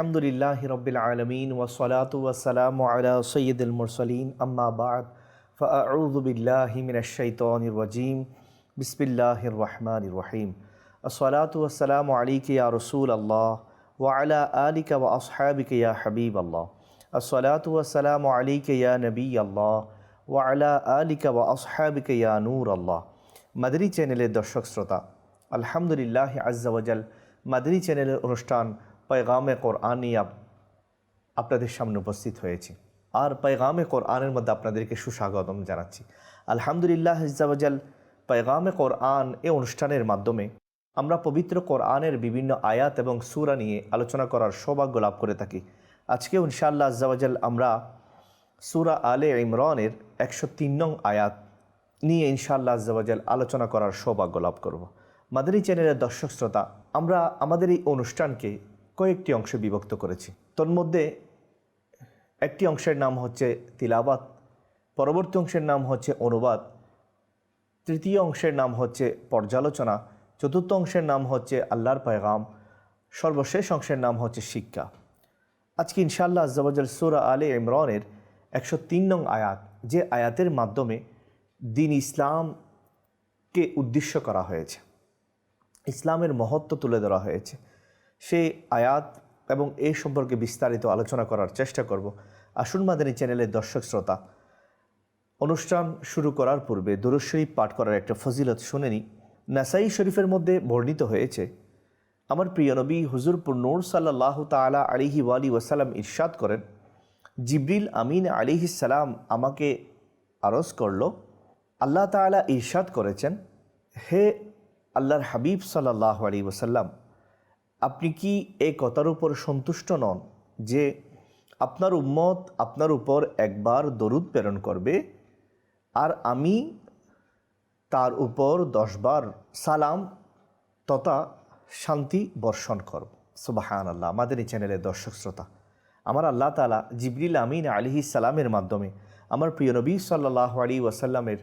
আলহামদুলিল্লাহি রাব্বিল আলামিন ওয়াসসালাতু ওয়াসসালামু আলা সাইয়্যিদিল মুরসালিন আম্মা বা'দ ফাআউযু বিল্লাহি মিনাশ শাইতানির রাজীম বিসমিল্লাহির রহমানির রহিম আসসালাতু ওয়াসসালামু আলাইকা ইয়া রাসূলাল্লাহ ওয়া আলা আলিকা ওয়া আসহাবিকা ইয়া হাবিবাল্লাহ আসসালাতু ওয়াসসালামু আলাইকা ইয়া নবিয়াল্লাহ ওয়া আলা আলিকা ওয়া আসহাবিকা ইয়া নূরাল্লাহ। মাদানী চ্যানেলের দর্শক শ্রোতা, আলহামদুলিল্লাহ আজ্জা ওয়া জাল মাদানী চ্যানেলের অনুষ্ঠান पैगाम কোরআন নিয়ে আপনাদের সামনে উপস্থিত হয়েছি। আর पैगाम কোরআনের মধ্যে আপনাদেরকে সুস্বাগতম জানাচ্ছি। আলহামদুলিল্লাহ আজ্জা ওয়া জাল पैगाम কোরআন এই অনুষ্ঠানের মাধ্যমে আমরা পবিত্র কোরআনের বিভিন্ন আয়াত এবং সূরা নিয়ে আলোচনা করার সৌভাগ্য লাভ করে থাকি। আজকেও ইনশাআল্লাহ আজ্জা ওয়া জাল আমরা সূরা আলে ইমরানের 103 নং আয়াত নিয়ে ইনশাআল্লাহ আজ্জা ওয়া জাল আলোচনা করার সৌভাগ্য লাভ করব। মাদানী চ্যানেলের দর্শক শ্রোতা, আমরা আমাদের এই অনুষ্ঠানকে কয়েকটি অংশে বিভক্ত করেছি। তন্মধ্যে একটি অংশের নাম হচ্ছে তিলাওয়াত, পরবর্তী অংশের নাম হচ্ছে অনুবাদ, তৃতীয় অংশের নাম হচ্ছে পর্যালোচনা, চতুর্থ অংশের নাম হচ্ছে আল্লাহর পয়গাম, সর্বশেষ অংশের নাম হচ্ছে শিক্ষা। আজকে ইনশাআল্লাহ আজ্জা ওয়া জাল সূরা আলে ইমরানের 103 নং আয়াত, যে আয়াতের মাধ্যমে দ্বীন ইসলামকে উদ্দেশ্য করা হয়েছে, ইসলামের মহত্ব তুলে ধরা হয়েছে, সেই আয়াত এবং এই সম্পর্কে বিস্তারিত আলোচনা করার চেষ্টা করব। আসুন মাদানী চ্যানেলের দর্শক শ্রোতা, অনুষ্ঠান শুরু করার পূর্বে দুরূদ শরীফ পাঠ করার একটা ফজিলত শুনে নিই। নাসাই শরীফের মধ্যে বর্ণিত হয়েছে, আমার প্রিয় নবী হুজুর নূর সাল্লাল্লাহু তাআলা আলাইহি ওয়াসাল্লাম ইরশাদ করেন, জিবরিল আমিন আলাইহিস সালাম আমাকে আরজ করল, আল্লাহ তাআলা ইরশাদ করেছেন, হে আল্লাহর হাবিব সাল্লাল্লাহু আলাইহি ওয়াসাল্লাম, আপনি কি এই কথার উপর সন্তুষ্ট নন যে আপনার উম্মত আপনার উপর একবার দরুদ প্রেরণ করবে আর আমি তার উপর 10 বার সালাম তথা শান্তি বর্ষণ করব। সুবহানাল্লাহ। মাদানী চ্যানেলের দর্শক শ্রোতা, আমার আল্লাহ তাআলা জিবরিল আমিন আলাইহিস সালামের মাধ্যমে আমার প্রিয় নবী সাল্লাল্লাহু আলাইহি ওয়াসাল্লামের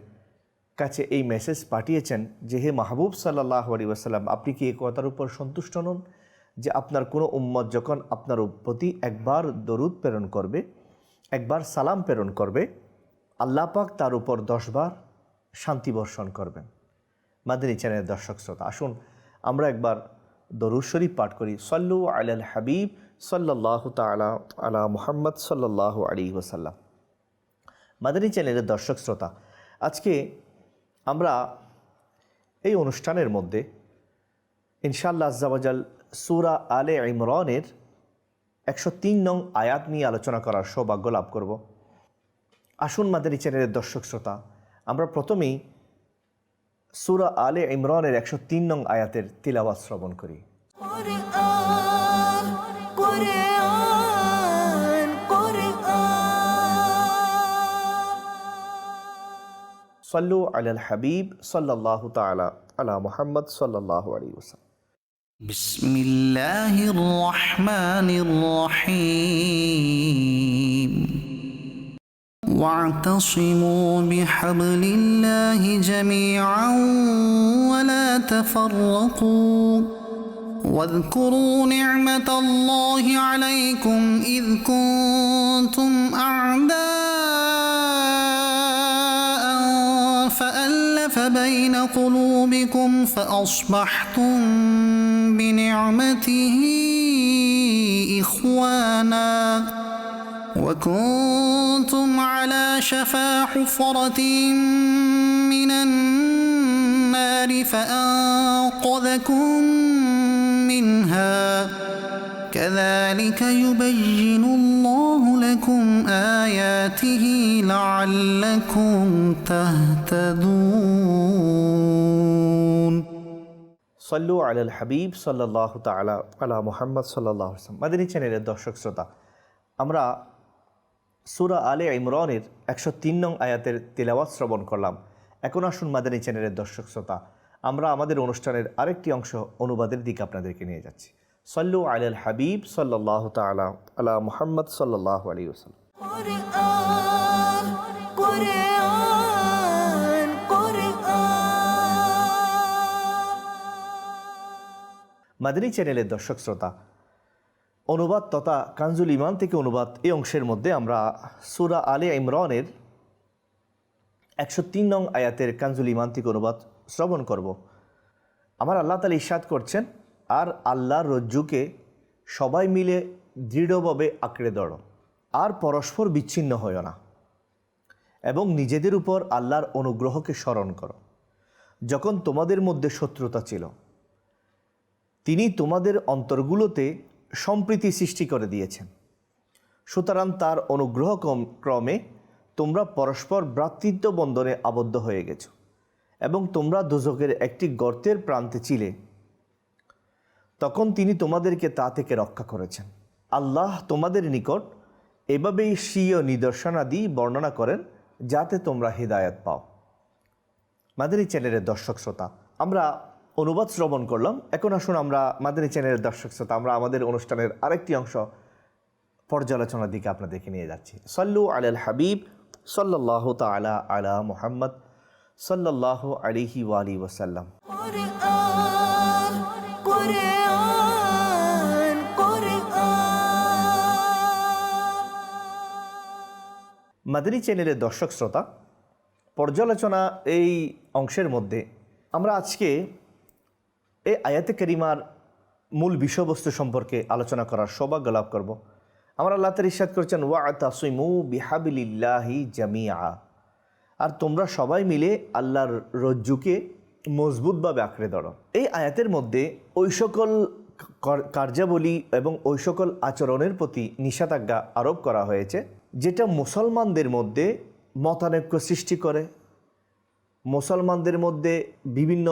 কাছে এই মেসেজ পাঠিয়েছেন যে হে মাহবুব সাল্লাল্লাহু আলাইহি ওয়াসাল্লাম, আপনি কি এই কথার উপর সন্তুষ্ট নন যে আপনার কোনো উম্মত যখন আপনার প্রতি একবার দরুদ প্রেরণ করবে, একবার সালাম প্রেরণ করবে, আল্লাহ পাক তার উপর 10 বার শান্তি বর্ষণ করবেন। মাদানী চ্যানেলের দর্শক শ্রোতা, আসুন আমরা একবার দরুদ শরীফ পাঠ করি। সাল্লু আলাল হাবিব সাল্লাল্লাহু তাআলা আলা মুহাম্মদ সাল্লাল্লাহু আলাইহি ওয়াসাল্লাম। মাদানী চ্যানেলের দর্শক শ্রোতা, আজকে আমরা এই অনুষ্ঠানের মধ্যে ইনশাআল্লাহ আজ্জা ওয়া জাল সূরা আলে ইমরানের 103 নং আয়াত নিয়ে আলোচনা করার সৌভাগ্য লাভ করব। আসুন মাদানী চ্যানেলের দর্শক শ্রোতা, আমরা প্রথমেই সূরা আলে ইমরানের 103 নং আয়াতের তিলাওয়াত শ্রবণ করি। সাল্লু আলাল হাবিব সাল্লাল্লাহু তাআলা আলা মুহাম্মদ সাল্লাল্লাহু আলাইহি ওয়াসাল্লাম। বিসমিল্লাহির রহমানির রহিম। واعتصموا بحبل الله جميعا ولا تفرقوا واذكروا نعمة الله عليكم إذ كنتم أعداء فألف بين قلوبكم فأصبحتم بنعمته إخوانا وكنتم على شفا حفرة من النار فأنقذكم منها كذلك يبين الله لكم آياته لعلكم تهتدون সাল্লু আলাল হাবিব সাল্লাল্লাহু তাআলা আলা মুহাম্মদ সাল্লাল্লাহু আলাইহি ওয়াসাল্লাম। মাদানী চ্যানেলের দর্শক শ্রোতা, আমরা সূরা আলে ইমরানের 103 নং আয়াতের তিলাওয়াত শ্রবণ করলাম। এখন আসুন মাদানী চ্যানেলের দর্শক শ্রোতা, আমরা আমাদের অনুষ্ঠানের আরেকটি অংশ অনুবাদের দিকে আপনাদেরকে নিয়ে যাচ্ছি। সাল্লু আলাল হাবিব সাল্লাল্লাহু তাআলা আলা মুহাম্মদ সাল্লাল্লাহু আলাইহি ওয়াসাল্লাম। মাদানী চ্যানেলের দর্শক শ্রোতা, অনুবাদ তথা কানজুল ইমান থেকে অনুবাদ এই অংশের মধ্যে আমরা সূরা আলে ইমরানের 103 নং আয়াতের কানজুল ইমান থেকে অনুবাদ শ্রবণ করব। আমার আল্লাহ তাআলা ইরশাদ করছেন, আর আল্লাহর রজ্জুকে সবাই মিলে দৃঢ়ভাবে আঁকড়ে ধরো, আর পরস্পর বিচ্ছিন্ন হয়ো না, এবং নিজেদের উপর আল্লাহর অনুগ্রহকে স্মরণ করো। যখন তোমাদের মধ্যে শত্রুতা ছিল, তিনি তোমাদের অন্তরগুলোতে সম্প্রীতি সৃষ্টি করে দিয়েছেন। সুতরাং তার অনুগ্রহ ক্রমে তোমরা পরস্পর ভ্রাতৃত্ব বন্ধনে আবদ্ধ হয়ে গেছো, এবং তোমরা দোজখের একটি গর্তের প্রান্তে ছিলে। তখন তিনি তোমাদেরকে তা থেকে রক্ষা করেছেন। আল্লাহ তোমাদের নিকট এভাবেই স্বীয় নিদর্শনাদি বর্ণনা করেন, যাতে তোমরা হিদায়াত পাও। মাদানী চ্যানেলের দর্শক শ্রোতা, আমরা অনুবাদ শ্রবণ করলাম। এখন আসুন আমরা মাদানী চ্যানেলের দর্শক শ্রোতা, আমরা আমাদের অনুষ্ঠানের আরেকটি অংশ পর্যালোচনার দিকে আপনাদেরকে নিয়ে যাচ্ছি। সল্লু আলাল হাবিব সাল্লাল্লাহু তাআলা আলা মুহাম্মদ সাল্লাল্লাহু আলাইহি ওয়া আলিহি ওয়াসাল্লাম। মাদানী চ্যানেলের দর্শক শ্রোতা, পর্যালোচনা এই অংশের মধ্যে আমরা আজকে এই আয়াতে কারিমার মূল বিষয়বস্তু সম্পর্কে আলোচনা করার সৌভাগ্য লাভ করব। আমরা আল্লাহ তাআলা ইরশাদ করেছেন, ওয়া'তাসিমু বিহাবিলিল্লাহি জামিআ, আর তোমরা সবাই মিলে আল্লাহর রজ্জুকে মজবুতভাবে আঁকড়ে ধরো। এই আয়াতের মধ্যে ওই সকল কার্যাবলী এবং ওই সকল আচরণের প্রতি নিষেধাজ্ঞা আরোপ করা হয়েছে যেটা মুসলমানদের মধ্যে মতানৈক্য সৃষ্টি করে, মুসলমানদের মধ্যে বিভিন্ন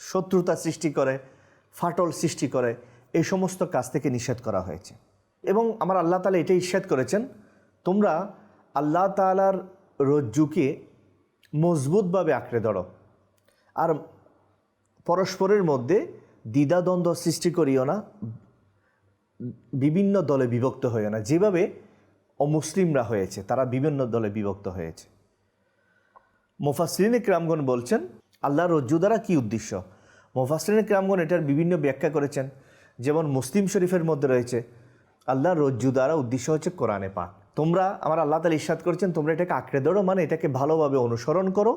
শত্রুতা সৃষ্টি করে, ফাটল সৃষ্টি করে। এই সমস্ত কাজ থেকে নিষেধ করা হয়েছে। এবং আমার আল্লাহ তাআলা এটাই ইরশাদ করেছেন, তোমরা আল্লাহ তাআলার রজ্জুকে মজবুতভাবে আঁকড়ে ধরো, আর পরস্পরের মধ্যে দ্বিধাদ্বন্দ্ব সৃষ্টি করিও না, বিভিন্ন দলে বিভক্ত হইও না। যেভাবে অমুসলিমরা হয়েছে, তারা বিভিন্ন দলে বিভক্ত হয়েছে। মুফাসসিরিনে কিরামগণ বলছেন আল্লাহর রজ্জু দ্বারা কী উদ্দেশ্য। মুফাসসিরিনে কিরামগণ এটার বিভিন্ন ব্যাখ্যা করেছেন। যেমন মুসলিম শরীফের মধ্যে রয়েছে, আল্লাহর রজ্জু দ্বারা উদ্দেশ্য হচ্ছে কোরআনে পাক। তোমরা, আমার আল্লাহ তাআলা ইরশাদ করেছেন, তোমরা এটাকে আঁকড়ে ধরো, মানে এটাকে ভালোভাবে অনুসরণ করো,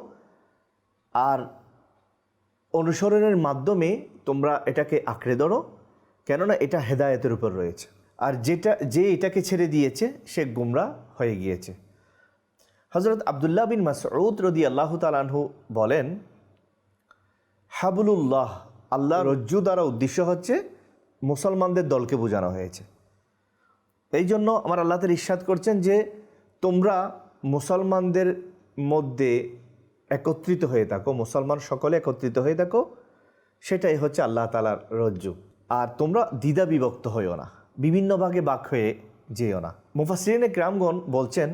আর অনুসরণের মাধ্যমে তোমরা এটাকে আঁকড়ে ধরো, কেননা এটা হেদায়েতের উপর রয়েছে। আর যে এটাকে ছেড়ে দিয়েছে সে গুমরাহ হয়ে গিয়েছে। হযরত আব্দুল্লাহ বিন মাসউদ রাদিয়াল্লাহু তাআলা আনহু বলেন, হাবলুল্লাহ, আল্লাহ রজ্জু দ্বারা উদ্দেশ্য হচ্ছে মুসলমানদের দলকে বোঝানো হয়েছে। এই জন্য আমার আল্লাহ তাআলা ইরশাদ করছেন যে তোমরা মুসলমানদের মধ্যে একত্রিত হয়ে থাকো, মুসলমান সকলে একত্রিত হয়ে থাকো, সেটাই হচ্ছে আল্লাহ তাআলার রজ্জু। আর তোমরা দ্বিধা বিভক্ত হইও না, বিভিন্ন ভাগে ভাগ হয়ে যেও না। মুফাসসিরিনে কিরামগণ বলছেন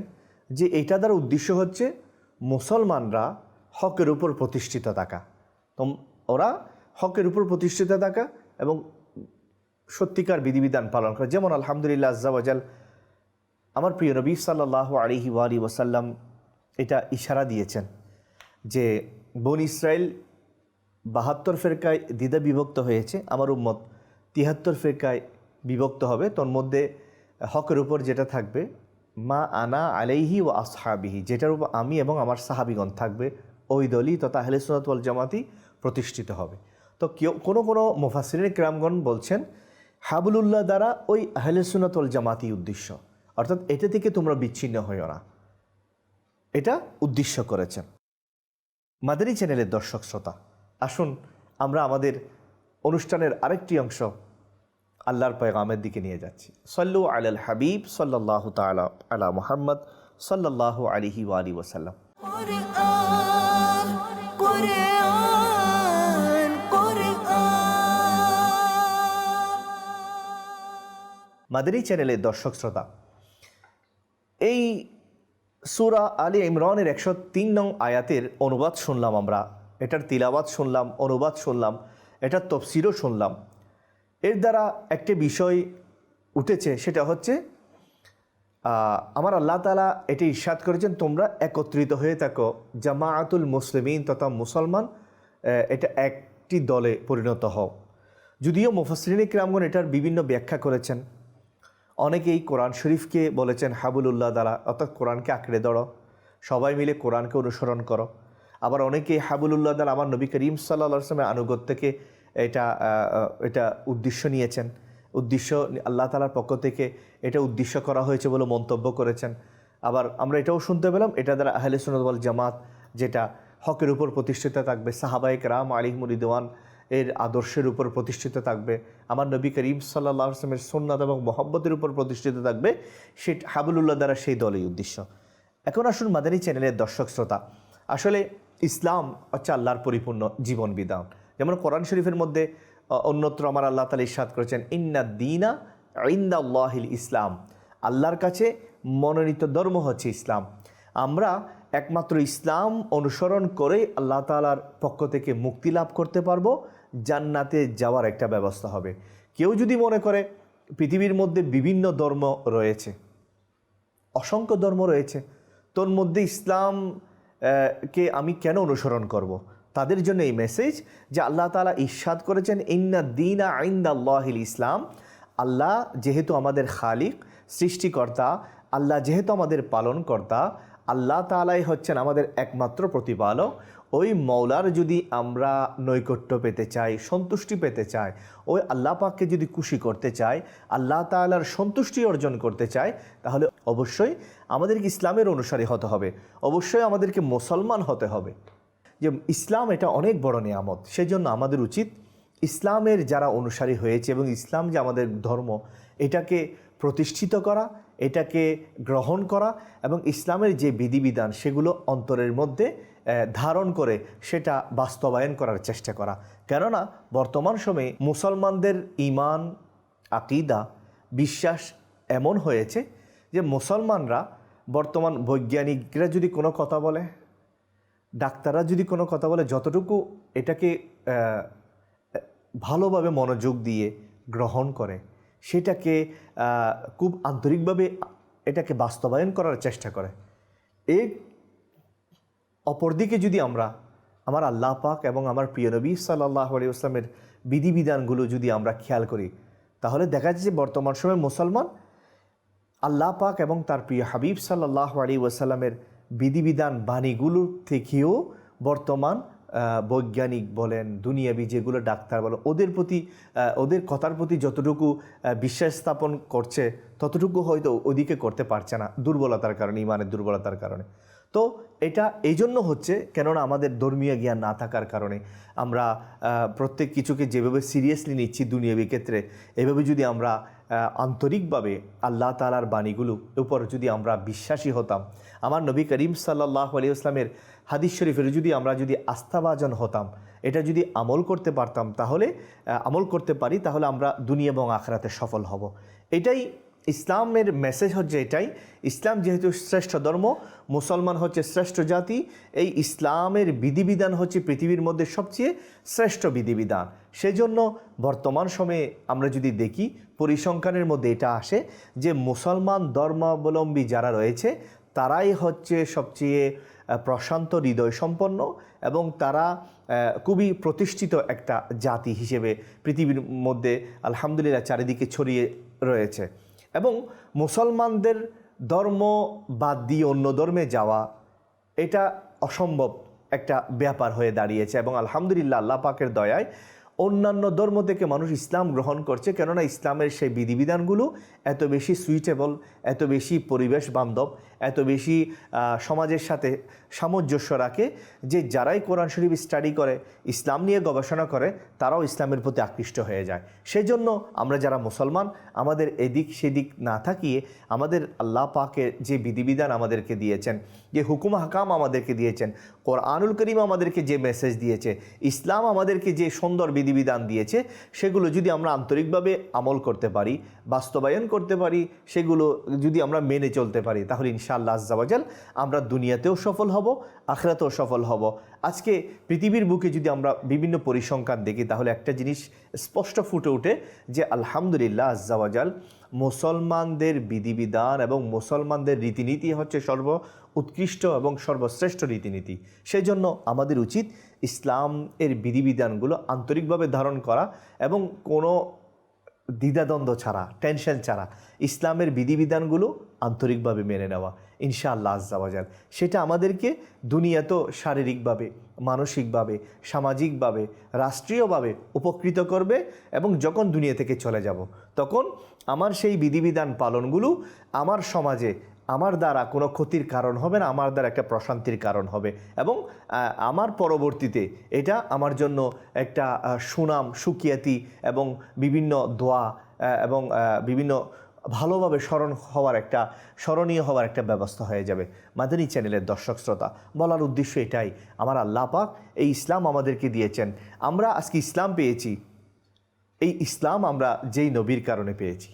যে এটা দ্বারা উদ্দেশ্য হচ্ছে মুসলমানরা হকের উপর প্রতিষ্ঠিত থাকা, ওরা হকের উপর প্রতিষ্ঠিত থাকা এবং সত্যিকার বিধিবিধান পালন করে। যেমন আলহামদুলিল্লাহ আজ্জা ওয়াজাল, আমার প্রিয় নবী সাল্লাল্লাহু আলাইহি ওয়া আলিহি ওয়াসাল্লাম এটা ইশারা দিয়েছেন যে বনী ইসরাইল 72 ফেরকায় দ্বিধা বিভক্ত হয়েছে, আমার উম্মত 73 ফেরকায় বিভক্ত হবে। তোর মধ্যে হকের উপর যেটা থাকবে, মা আনা আলাইহি ওয়া আসহাবিহি, যেটার উপর আমি এবং আমার সাহাবিগণ থাকবে, ওই দলই তথা আহলে সুন্নাত ওয়াল জামাতি প্রতিষ্ঠিত হবে। তো কোনো মুফাসসিরিনে কিরামগণ বলছেন হাবলুল্লাহ দ্বারা ওই আহলে সুন্নাত ওয়াল জামাতি উদ্দেশ্য, অর্থাৎ এটা থেকে তোমরা বিচ্ছিন্ন হইও না, এটা উদ্দেশ্য করেছেন। মাদানী চ্যানেলের দর্শক শ্রোতা, আসুন আমরা আমাদের অনুষ্ঠানের আরেকটি অংশ আল্লাহর পয়গামের দিকে নিয়ে যাচ্ছি। সল্লু আলাল হাবিব সাল্লাল্লাহু তাআলা আলা মুহাম্মদ সাল্লাল্লাহু আলাইহি ওয়া আলিহি ওয়াসাল্লাম। মাদানী চ্যানেলের দর্শক শ্রোতা, এই সূরা আলে ইমরানের 103 নং আয়াতের অনুবাদ শুনলাম আমরা, এটার তিলাওয়াত শুনলাম, অনুবাদ শুনলাম, এটার তাফসীরও শুনলাম। এর দ্বারা একটি বিষয় উঠেছে, সেটা হচ্ছে আমার আল্লাহ তাআলা এটি ইরশাদ করেছেন, তোমরা একত্রিত হয়ে থাকো, জামাআতুল মুসলিমিন তথা মুসলমান, এটা একটি দলে পরিণত হও। যদিও মুফাসসিরিনে কিরামগণ এটার বিভিন্ন ব্যাখ্যা করেছেন, অনেকেই কোরআন শরীফকে বলেছেন হাবুলুল্লাহ দ্বারা, অর্থাৎ কোরআনকে আঁকড়ে ধরো, সবাই মিলে কোরআনকে অনুসরণ করো। আবার অনেকেই হাবুলুল্লাহ দ্বারা আমার নবী করিম সাল্লাল্লাহু আলাইহি ওয়াসাল্লামের আনুগত্যকে এটা উদ্দেশ্য নিয়েছেন, উদ্দেশ্য আল্লাহ তাআলার পক্ষ থেকে এটা উদ্দেশ্য করা হয়েছে বলে মন্তব্য করেছেন। আবার আমরা এটাও শুনতে পেলাম এটা দ্বারা আহলে সুন্নাত ওয়াল জামাত যেটা হকের উপর প্রতিষ্ঠিত থাকবে, সাহাবায়ে কেরাম আলাইহিমুর রিদওয়ান এর আদর্শের উপর প্রতিষ্ঠিত থাকবে, আমার নবী করিম সাল্লাল্লাহু আলাইহি ওয়াসাল্লামের সুন্নাত এবং মহব্বতের উপর প্রতিষ্ঠিত থাকবে, সেটা হাবলুল্লাহ দ্বারা সেই দলই উদ্দেশ্য। এখন আসুন মাদানী চ্যানেলের দর্শক শ্রোতা, আসলে ইসলাম হচ্ছে আল্লাহর পরিপূর্ণ জীবন বিধান। যেমন কোরআন শরীফের মধ্যে অন্যত্র আমার আল্লাহ তাআলা ইরশাদ করেছেন ইন্নাদ দীনা ইনদাল্লাহিল ইসলাম, আল্লাহর কাছে মনোনীত ধর্ম হচ্ছে ইসলাম। আমরা একমাত্র ইসলাম অনুসরণ করে আল্লাহ তাআলার পক্ষ থেকে মুক্তি লাভ করতে পারবো, জান্নাতে যাওয়ার একটা ব্যবস্থা হবে। কেউ যদি মনে করে পৃথিবীর মধ্যে বিভিন্ন ধর্ম রয়েছে, অসংখ্য ধর্ম রয়েছে, তোর মধ্যে ইসলাম কে আমি কেন অনুসরণ করব, তাদের জন্য এই মেসেজ যে আল্লাহ তাআলা ইরশাদ করেছেন ইন্নাদ দীনা ইনদাল্লাহিল ইসলাম, আল্লাহ যেহেতু আমাদের খালিক সৃষ্টিকর্তা, আল্লাহ যেহেতু আমাদের পালনকর্তা, আল্লাহ তাআলাই হচ্ছেন আমাদের একমাত্র প্রতিপালক, ওই মওলার যদি আমরা নৈকট্য পেতে চাই, সন্তুষ্টি পেতে চাই, ওই আল্লাহ পাককে যদি খুশি করতে চাই, আল্লাহ তাআলার সন্তুষ্টি অর্জন করতে চাই, তাহলে অবশ্যই আমাদেরকে ইসলামের অনুসারী হতে হবে, অবশ্যই আমাদেরকে মুসলমান হতে হবে। যে ইসলাম এটা অনেক বড় নিয়ামত, সেজন্য আমাদের উচিত ইসলামের যারা অনুসারী হয়েছে এবং ইসলাম যে আমাদের ধর্ম এটাকে প্রতিষ্ঠিত করা, এটাকে গ্রহণ করা এবং ইসলামের যে বিধিবিধান সেগুলো অন্তরের মধ্যে ধারণ করে সেটা বাস্তবায়ন করার চেষ্টা করা। কেননা বর্তমান সময়ে মুসলমানদের ঈমান, আকীদা, বিশ্বাস এমন হয়েছে যে মুসলমানরা বর্তমান বৈজ্ঞানিকরা যদি কোনো কথা বলে, ডাক্তাররা যদি কোনো কথা বলে, যতটুকু এটাকে ভালোভাবে মনোযোগ দিয়ে গ্রহণ করে, সেটাকে খুব আন্তরিকভাবে এটাকে বাস্তবায়ন করার চেষ্টা করে। এর অপরদিকে যদি আমরা আমার আল্লাহ পাক এবং আমার প্রিয় নবী সাল্লাল্লাহু আলাইহি ওয়াসাল্লামের বিধিবিধানগুলো যদি আমরা খেয়াল করি, তাহলে দেখা যাচ্ছে যে বর্তমান সময়ে মুসলমান আল্লাহ পাক এবং তার প্রিয় হাবিব সাল্লাল্লাহু আলাইহি ওয়াসাল্লামের বিধিবিধান বাণীগুলো থেকেও বর্তমান বৈজ্ঞানিক বলেন, দুনিয়াবি যেগুলো ডাক্তার বলেন, ওদের কথার প্রতি যতটুকু বিশ্বাস স্থাপন করছে ততটুকু হয়তো ওদিকে করতে পারছে না, দুর্বলতার কারণে, ইমানের দুর্বলতার কারণে। তো এটা এই জন্য হচ্ছে কেননা আমাদের ধর্মীয় জ্ঞান না থাকার কারণে আমরা প্রত্যেক কিছুকে যেভাবে সিরিয়াসলি নিচ্ছি দুনিয়াবি ক্ষেত্রে, এভাবে যদি আমরা আন্তরিকভাবে আল্লাহ তাআলার বাণীগুলোর উপর যদি আমরা বিশ্বাসী হতাম, আমার নবী করিম সাল্লাল্লাহু আলাইহি ওয়াসাল্লামের হাদিস শরীফের যদি আমরা যদি আস্থাভাজন হতাম, এটা যদি আমল করতে পারতাম, তাহলে আমল করতে পারি, তাহলে আমরা দুনিয়া এবং আখিরাতে সফল হব। এটাই ইসলামের মেসেজ হচ্ছে এটাই। ইসলাম যেহেতু শ্রেষ্ঠ ধর্ম, মুসলমান হচ্ছে শ্রেষ্ঠ জাতি, এই ইসলামের বিধিবিধান হচ্ছে পৃথিবীর মধ্যে সবচেয়ে শ্রেষ্ঠ বিধিবিধান। সেজন্য বর্তমান সময়ে আমরা যদি দেখি, পরিসংখ্যানের মধ্যে এটা আসে যে মুসলমান ধর্মাবলম্বী যারা রয়েছে তারাই হচ্ছে সবচেয়ে প্রশান্ত হৃদয় সম্পন্ন এবং তারা খুবই প্রতিষ্ঠিত একটা জাতি হিসেবে পৃথিবীর মধ্যে আলহামদুলিল্লাহ চারিদিকে ছড়িয়ে রয়েছে। এবং মুসলমানদের ধর্ম বাদ দিয়ে অন্য ধর্মে যাওয়া এটা অসম্ভব একটা ব্যাপার হয়ে দাঁড়িয়েছে এবং আলহামদুলিল্লাহ আল্লাহ পাকের দয়ায় অন্যান্য ধর্ম থেকে মানুষ ইসলাম গ্রহণ করছে, কেননা ইসলামের সেই বিধিবিধানগুলো এত বেশি সুইটেবল, এত বেশি পরিবেশ বান্ধব, এত বেশি সমাজের সাথে সামঞ্জস্য রাখে যে যারাই কোরআন শরীফ স্টাডি করে, ইসলাম নিয়ে গবেষণা করে, তারাও ইসলামের প্রতি আকৃষ্ট হয়ে যায়। সেজন্য আমরা যারা মুসলমান, আমাদের এদিক সেদিক না থাকিয়ে আমাদের আল্লাহ পাকের যে বিধিবিধান আমাদেরকে দিয়েছেন, যে হুকুম হাকাম আমাদেরকে দিয়েছেন, কোরআনুল করিম আমাদেরকে যে মেসেজ দিয়েছে, ইসলাম আমাদেরকে যে সুন্দর বিধিবিধান দিয়েছে, সেগুলো যদি আমরা আন্তরিকভাবে আমল করতে পারি, বাস্তবায়ন করতে পারি, সেগুলো যদি আমরা মেনে চলতে পারি, তাহলে ইনশাআল্লাহ আজ্জা ওয়া জাল আমরা দুনিয়াতেও সফল হব, আখিরাতেও সফল হব। আজকে পৃথিবীর বুকে যদি আমরা বিভিন্ন পরিসংখ্যান দেখি, তাহলে একটা জিনিস স্পষ্ট ফুটে ওঠে যে আলহামদুলিল্লাহ আজ্জা ওয়া জাল মুসলমানদের বিধিবিধান এবং মুসলমানদের রীতিনীতি হচ্ছে সর্ব উৎকৃষ্ট এবং সর্বশ্রেষ্ঠ রীতিনীতি। সেই জন্য আমাদের উচিত ইসলাম এর বিধিবিধানগুলো আন্তরিকভাবে ধারণ করা এবং কোনো দ্বিধাদ্বন্দ্ব ছাড়া, টেনশন ছাড়া ইসলামের বিধিবিধানগুলো আন্তরিকভাবে মেনে নেওয়া, ইনশাআল্লাহ আজ্জা ওয়া জাল, সেটা আমাদেরকে দুনিয়াতেও শারীরিকভাবে, মানসিকভাবে, সামাজিকভাবে, রাষ্ট্রীয়ভাবে উপকৃত করবে। এবং যখন দুনিয়া থেকে চলে যাব তখন আমার সেই বিধিবিধান পালনগুলো আমার সমাজে আমার দ্বারা কোনো ক্ষতির কারণ হবে না, আমার দ্বারা একটা প্রশান্তির কারণ হবে। এবং আমার পরবর্তীতে এটা আমার জন্য একটা সুনাম, সুখ্যাতি এবং বিভিন্ন দোয়া এবং বিভিন্ন ভালোভাবে স্মরণীয় হওয়ার একটা ব্যবস্থা হয়ে যাবে। মাদানী চ্যানেলের দর্শক শ্রোতা, বলার উদ্দেশ্য এটাই, আমার আল্লাহ পাক এই ইসলাম আমাদেরকে দিয়েছেন। আমরা আজকে ইসলাম পেয়েছি, এই ইসলাম আমরা যেই নবীর কারণে পেয়েছি,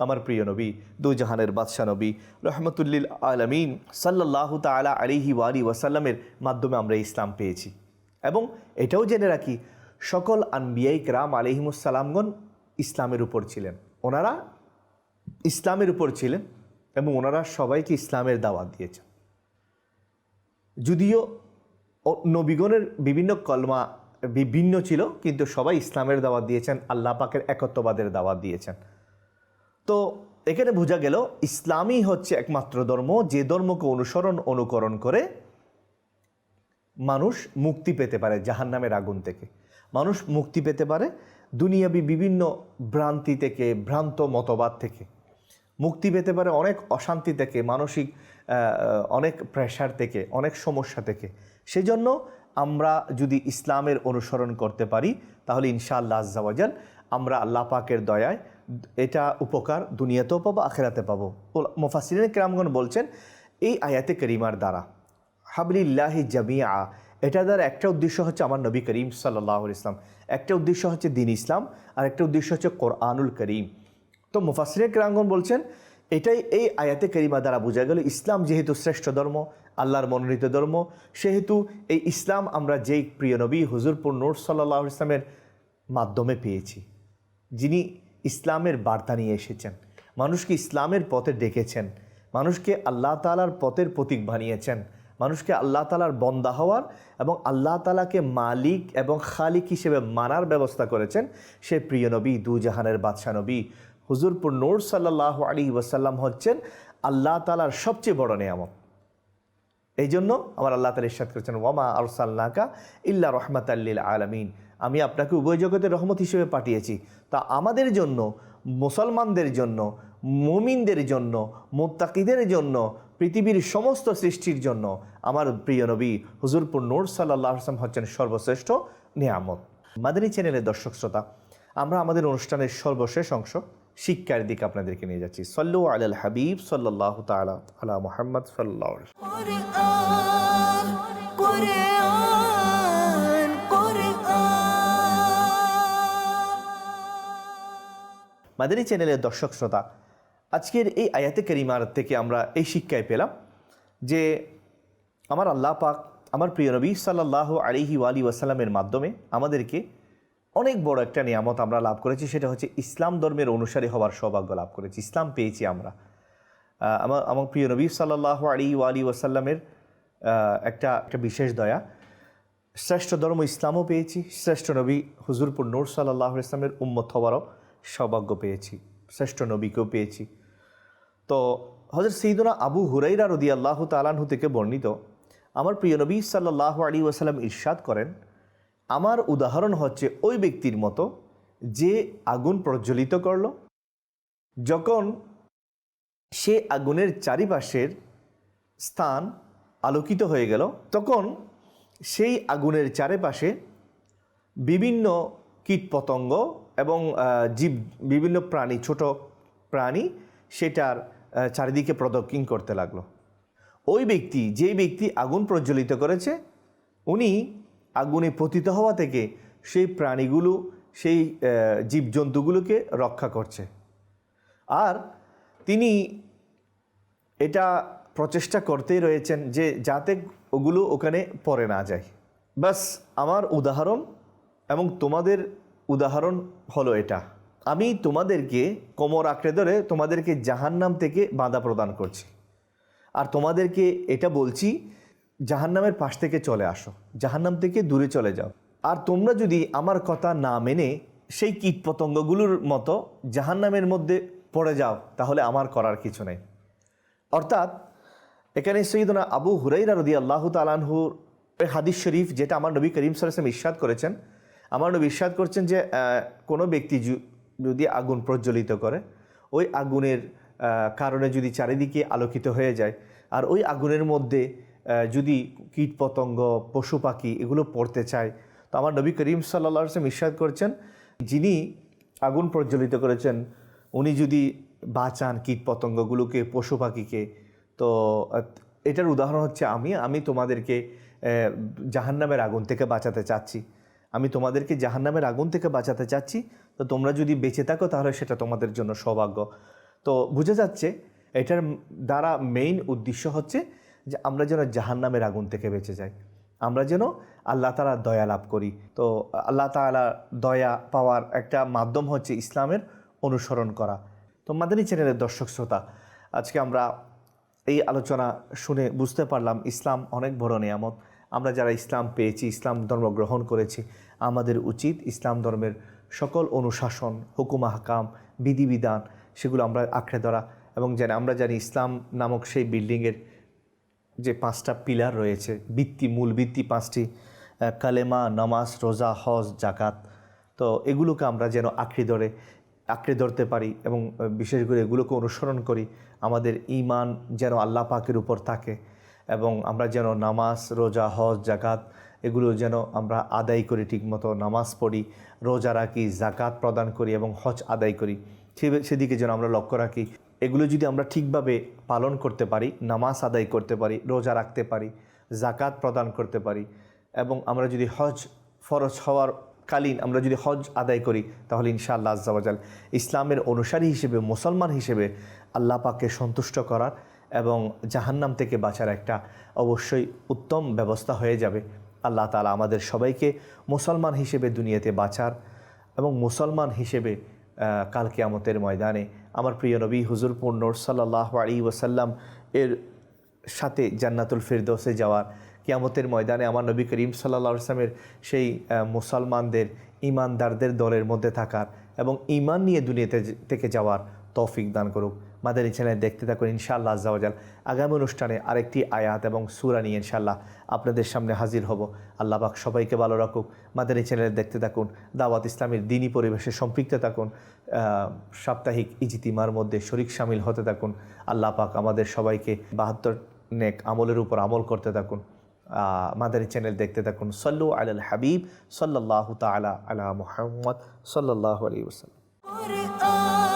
আমার প্রিয় নবী, দুজাহানের বাদশা নবী রহমতুল্লিল আলামিন সাল্লাল্লাহু তাআলা আলাইহি ওয়াসাল্লামের মাধ্যমে আমরা ইসলাম পেয়েছি। এবং এটাও জেনে রাখি, সকল আনবিয়াই কেরাম আলাইহিমুসসালামগণ ইসলামের উপর ছিলেন, ওনারা ইসলামের উপর ছিলেন এবং ওনারা সবাইকে ইসলামের দাওয়াত দিয়েছেন। যদিও নবীগণের বিভিন্ন কলমা বিভিন্ন ছিল, কিন্তু সবাই ইসলামের দাওয়াত দিয়েছেন, আল্লাহ পাকের একত্ববাদের দাওয়াত দিয়েছেন। তো এখানে বোঝা গেল ইসলামই হচ্ছে একমাত্র ধর্ম, যে ধর্মকে অনুকরণ করে মানুষ মুক্তি পেতে পারে জাহান্নামের আগুন থেকে, মানুষ মুক্তি পেতে পারে দুনিয়াবি বিভিন্ন ভ্রান্তি থেকে, ভ্রান্ত মতবাদ থেকে মুক্তি পেতে পারে, অনেক অশান্তি থেকে, মানসিক অনেক প্রেশার থেকে, অনেক সমস্যা থেকে। সেজন্য আমরা যদি ইসলামের অনুসরণ করতে পারি তাহলে ইনশাআল্লাহ আজ্জা ওয়া জাল আমরা আল্লাহ পাকের দয়ায় এটা উপকার দুনিয়াতেও পাবো, আখিরাতে পাবো। মুফাসসিরিন কেরামগণ বলছেন এই আয়াতে করিমার দ্বারা হাবলিল্লাহি জামিআ, এটা দ্বারা একটা উদ্দেশ্য হচ্ছে আমার নবী করিম সাল্লাল্লাহু আলাইহি ওয়াসাল্লাম, একটা উদ্দেশ্য হচ্ছে দ্বীন ইসলাম, আর একটা উদ্দেশ্য হচ্ছে কোরআনুল করিম। তো মুফাসসিরিন কেরামগণ বলছেন এটাই এই আয়াতে করিমা দ্বারা বোঝা গেল ইসলাম যেহেতু শ্রেষ্ঠ ধর্ম, আল্লাহর মনোনীত ধর্ম, সেহেতু এই ইসলাম আমরা যেই প্রিয় নবী হুজুরপুর নূর সাল্লাল্লাহু আলাইহি ওয়াসাল্লামের মাধ্যমে পেয়েছি, যিনি ইসলামের বার্তা নিয়ে এসেছেন, মানুষকে ইসলামের পথে ডেকেছেন, মানুষকে আল্লাহ তাআলার পথের প্রতীক বানিয়েছেন, মানুষকে আল্লাহ তাআলার বন্দা হওয়ার এবং আল্লাহ তাআলাকে মালিক এবং খালিক হিসেবে মানার ব্যবস্থা করেছেন। সে প্রিয় নবী, দুজাহানের বাদশা নবী হুজুরপুর নূর সাল্লাল্লাহু আলাইহি ওয়াসাল্লাম হচ্ছেন আল্লাহ তাআলার সবচেয়ে বড় নেয়ামত। এই জন্য আমার আল্লাহ তাআলা ইরশাদ করেছেন, ওয়ামা আরসালনাকা ইল্লা রাহমাতাল লিল আলামিন, আমি আপনাকে উভয় জগতের রহমত হিসেবে পাঠিয়েছি। তা আমাদের জন্য, মুসলমানদের জন্য, মুমিনদের জন্য, মুত্তাকিদের জন্য, পৃথিবীর সমস্ত সৃষ্টির জন্য আমার প্রিয় নবী হুজুরপুর নূর সাল্লাল্লাহু আলাইহি ওয়াসাল্লাম হচ্ছেন সর্বশ্রেষ্ঠ নিয়ামত। মাদানী চ্যানেলের দর্শক শ্রোতা, আমরা আমাদের অনুষ্ঠানের সর্বশেষ অংশ শিক্ষার দিকে আপনাদেরকে নিয়ে যাচ্ছি। সাল্লু আলাল হাবিব সাল্লাল্লাহু তাআলা আলা মুহাম্মদ সাল্লাল্লাহু আলাইহি মাদানী চ্যানেলের দর্শক শ্রোতা, আজকের এই আয়াতে কারিমার থেকে আমরা এই শিক্ষায় পেলাম যে আমার আল্লাহ পাক আমার প্রিয় নবী সাল্লাল্লাহু আলাইহি ওয়াসাল্লামের মাধ্যমে আমাদেরকে অনেক বড় একটা নিয়ামত আমরা লাভ করেছি, সেটা হচ্ছে ইসলাম ধর্মের অনুসারী হওয়ার সৌভাগ্য লাভ করেছি, ইসলাম পেয়েছি আমরা। আমার প্রিয় নবী সাল্লাল্লাহু আলাইহি ওয়াসাল্লামের একটা বিশেষ দয়া, শ্রেষ্ঠ ধর্ম ইসলামও পেয়েছি, শ্রেষ্ঠ নবী হুজুরপুর নূর সাল্লাল্লাহু আলাইহি ওয়াসাল্লামের উম্মত হওয়ারও সৌভাগ্য পেয়েছি, শ্রেষ্ঠ নবীকেও পেয়েছি। তো হযরত সাইয়্যিদুনা আবু হুরায়রা রাদিয়াল্লাহু তাআলা আনহু থেকে বর্ণিত, আমার প্রিয় নবী সাল্লাল্লাহু আলাইহি ওয়াসাল্লাম ইরশাদ করেন, আমার উদাহরণ হচ্ছে ওই ব্যক্তির মতো যে আগুন প্রজ্বলিত করল, যখন সে আগুনের চারিপাশের স্থান আলোকিত হয়ে গেল, তখন সেই আগুনের চারিপাশে বিভিন্ন কীটপতঙ্গ এবং বিভিন্ন প্রাণী, ছোট প্রাণী সেটার চারিদিকে প্রদক্ষিণ করতে লাগলো। ওই ব্যক্তি, যেই ব্যক্তি আগুন প্রজ্বলিত করেছে, উনি আগুনে পতিত হওয়া থেকে সেই প্রাণীগুলো, সেই জীবজন্তুগুলোকে রক্ষা করছে, আর তিনি এটা প্রচেষ্টা করতেই রয়েছেন যে যাতে ওগুলো ওখানে পড়ে না যায়। বাস আমার উদাহরণ এবং তোমাদের উদাহরণ হলো এটা, আমি তোমাদেরকে কোমর আঁকড়ে ধরে তোমাদেরকে জাহান্নাম থেকে বাধা প্রদান করছি, আর তোমাদেরকে এটা বলছি জাহান্নামের পাশ থেকে চলে আসো, জাহান্নাম থেকে দূরে চলে যাও। আর তোমরা যদি আমার কথা না মেনে সেই কীটপতঙ্গগুলোর মতো জাহান্নামের মধ্যে পড়ে যাও, তাহলে আমার করার কিছু নেই। অর্থাৎ এখানে সৈয়দনা আবু হুরাইরা রাদিয়াল্লাহু তাআলা আনহুর হাদিস শরীফ, যেটা আমার নবী করিম সাল্লাল্লাহু আলাইহি ওয়াসাল্লাম ইরশাদ করেছেন, আমার নবী ইরশাদ করছেন যে কোনো ব্যক্তি যদি আগুন প্রজ্বলিত করে, ওই আগুনের কারণে যদি চারিদিকে আলোকিত হয়ে যায়, আর ওই আগুনের মধ্যে যদি কীটপতঙ্গ পশু পাখি এগুলো পড়তে চায়, তো আমার নবী করিম সাল্লাল্লাহু আলাইহি ওয়াসাল্লাম ইরশাদ করছেন, যিনি আগুন প্রজ্বলিত করেছেন উনি যদি বাঁচান কীটপতঙ্গগুলোকে, পশু পাখিকে, তো এটার উদাহরণ হচ্ছে আমি তোমাদেরকে জাহান্নামের আগুন থেকে বাঁচাতে চাচ্ছি, আমি তোমাদেরকে জাহান্নামের আগুন থেকে বাঁচাতে চাচ্ছি, তো তোমরা যদি বেঁচে থাকো তাহলে সেটা তোমাদের জন্য সৌভাগ্য। তো বোঝা যাচ্ছে এটার দ্বারা মেইন উদ্দেশ্য হচ্ছে যে আমরা যেন জাহান্নামের আগুন থেকে বেঁচে যাই, আমরা যেন আল্লাহ তাআলা দয়া লাভ করি। তো আল্লাহ তাআলা দয়া পাওয়ার একটা মাধ্যম হচ্ছে ইসলামের অনুসরণ করা। তো মাদানী চ্যানেলের দর্শক শ্রোতা, আজকে আমরা এই আলোচনা শুনে বুঝতে পারলাম ইসলাম অনেক বড় নিয়ামত। আমরা যারা ইসলাম পেয়েছি, ইসলাম ধর্ম গ্রহণ করেছি, আমাদের উচিত ইসলাম ধর্মের সকল অনুশাসন, হুকুম আহকাম, বিধিবিধান সেগুলো আমরা আঁকড়ে ধরা, এবং আমরা জানি ইসলাম নামক সেই বিল্ডিংয়ের যে 5টা পিলার রয়েছে, মূল ভিত্তি 5টি, কালেমা, নামাজ, রোজা, হজ, জাকাত। তো এগুলোকে আমরা যেন আঁকড়ে ধরতে পারি এবং বিশেষ করে এগুলোকে অনুসরণ করি। আমাদের ঈমান যেন আল্লাহ পাকের উপর থাকে এবং আমরা যেন নামাজ, রোজা, হজ, জাকাত এগুলো যেন আমরা আদায় করি, ঠিকমতো নামাজ পড়ি, রোজা রাখি, জাকাত প্রদান করি এবং হজ আদায় করি, সেদিকে যেন আমরা লক্ষ্য রাখি। এগুলো যদি আমরা ঠিকভাবে পালন করতে পারি, নামাজ আদায় করতে পারি, রোজা রাখতে পারি, জাকাত প্রদান করতে পারি, এবং আমরা যদি হজ ফরজ হওয়ার কালীন আমরা যদি হজ আদায় করি, তাহলে ইনশাআল্লাহ আজ্জা ওয়া জাল ইসলামের অনুসারী হিসেবে, মুসলমান হিসেবে আল্লাহ পাককে সন্তুষ্ট করার এবং জাহান্নাম থেকে বাঁচার একটা অবশ্যই উত্তম ব্যবস্থা হয়ে যাবে। আল্লাহ তাআলা আমাদের সবাইকে মুসলমান হিসেবে দুনিয়াতে বাঁচার এবং মুসলমান হিসেবে কাল কিয়ামতের ময়দানে আমার প্রিয় নবী হুজুর নূর সাল্লাল্লাহু আলাইহি ওয়াসাল্লাম এর সাথে জান্নাতুল ফিরদৌসে যাওয়ার, কিয়ামতের ময়দানে আমার নবী করিম সাল্লাল্লাহু আলাইহি ওয়াসাল্লামের সেই মুসলমানদের, ঈমানদারদের দলের মধ্যে থাকার এবং ঈমান নিয়ে দুনিয়াতে থেকে যাওয়ার তৌফিক দান করুক। মাদানী চ্যানেল দেখতে থাকুন। ইনশাআল্লাহ আজ্জা ওয়া জাল আগামী অনুষ্ঠানে আরেকটি আয়াত এবং সূরা নিয়ে ইনশাআল্লাহ আপনাদের সামনে হাজির হব। আল্লাহ পাক সবাইকে ভালো রাখুক। মাদানী চ্যানেল দেখতে থাকুন, দাওয়াত ইসলামের দ্বীনি পরিবেশে সম্পৃক্ত থাকুন, সাপ্তাহিক ইজতিমার মধ্যে শরীক শামিল হতে থাকুন। আল্লাহ পাক আমাদের সবাইকে 72 নেক আমলের উপর আমল করতে থাকুন। মাদানী চ্যানেল দেখতে থাকুন। সাল্লু আলাল হাবিব সাল্লাল্লাহু তাআলা আলা মুহাম্মদ সাল্লাল্লাহু আলাইহি ওয়াসাল্লাম।